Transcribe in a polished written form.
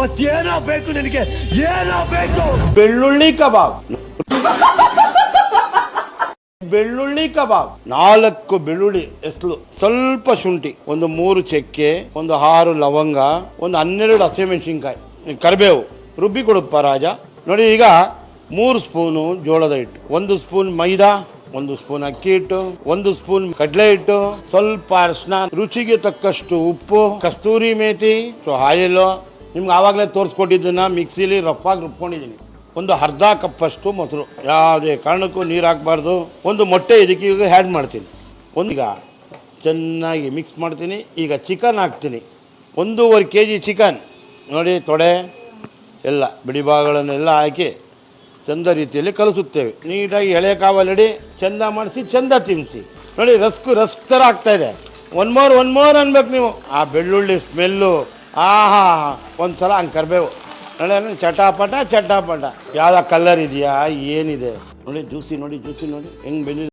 ಮತ್ತೇನೋ ಬೇಕು ನಿನಗೆ, ಏನೋ ಬೇಕು? ಬೆಳ್ಳುಳ್ಳಿ ಕಬಾಬ್. ಬೆಳ್ಳುಳ್ಳಿ ಕಬಾಬ್ 4 ಬೆಳ್ಳುಳ್ಳಿ ಎಸ್ಲು, ಸ್ವಲ್ಪ ಶುಂಠಿ, ಒಂದು 3 ಚಕ್ಕೆ, ಒಂದು 6 ಲವಂಗ, ಒಂದು 12 ಹಸಿಮೆಣಸಿನ್ಕಾಯಿ, ಕರಿಬೇವು ರುಬ್ಬಿ ಕೊಡುಪ್ಪ ರಾಜ. ನೋಡಿ, ಈಗ 3 ಸ್ಪೂನು ಜೋಳದ ಹಿಟ್ಟು, 1 ಸ್ಪೂನ್ ಮೈದಾ, 1 ಸ್ಪೂನ್ ಅಕ್ಕಿ ಹಿಟ್ಟು, 1 ಸ್ಪೂನ್ ಕಡಲೆ ಹಿಟ್ಟು, ಸ್ವಲ್ಪ ಅರಿಶಿನ, ರುಚಿಗೆ ತಕ್ಕಷ್ಟು ಉಪ್ಪು, ಕಸ್ತೂರಿ ಮೇಥಿ, ಆಯಿಲ್. ನಿಮ್ಗೆ ಆವಾಗಲೇ ತೋರಿಸ್ಕೊಟ್ಟಿದ್ದನ್ನ ಮಿಕ್ಸಿಲಿ ರಫ್ ಆಗಿ ರುಬ್ಕೊಂಡಿದ್ದೀನಿ. ಒಂದು ಅರ್ಧ ಕಪ್ಪಷ್ಟು ಮೊಸರು, ಯಾವುದೇ ಕಾರಣಕ್ಕೂ ನೀರು ಹಾಕಬಾರ್ದು. ಒಂದು ಮೊಟ್ಟೆ ಇದಕ್ಕೆ ಈಗ ಆ್ಯಡ್ ಮಾಡ್ತೀನಿ. ಈಗ ಚೆನ್ನಾಗಿ ಮಿಕ್ಸ್ ಮಾಡ್ತೀನಿ. ಈಗ ಚಿಕನ್ ಹಾಕ್ತೀನಿ, 1.5 kg ಚಿಕನ್. ನೋಡಿ, ತೊಡೆ ಎಲ್ಲ ಬಿಡಿ ಭಾಗಗಳನ್ನೆಲ್ಲ ಹಾಕಿ ಚಂದ ರೀತಿಯಲ್ಲಿ ಕಲಿಸುತ್ತೇವೆ. ನೀಟಾಗಿ ಎಳೆ ಕಾವಲಡಿ ಚಂದ ಮಾಡಿಸಿ ಚಂದ ತಿನ್ನಿಸಿ. ನೋಡಿ, ರಸ್ಕ್ ಥರ ಆಗ್ತಾಯಿದೆ. ಒನ್ ಮೋರ್ ಅನ್ಬೇಕು ನೀವು. ಆ ಬೆಳ್ಳುಳ್ಳಿ ಸ್ಮೆಲ್ಲು, ಆಹಾ, ಒಂದು ಸಲ ಹಂಗೆ ಕರಿಬೇವು. ನೋಡಿ, ಚಟಾಪಟ ಯಾವ್ದು ಕಲರ್ ಇದೆಯಾ, ಏನಿದೆ ನೋಡಿ, ಜ್ಯೂಸಿ ನೋಡಿ ಹೆಂಗೆ ಬೆಂದಿದೆ.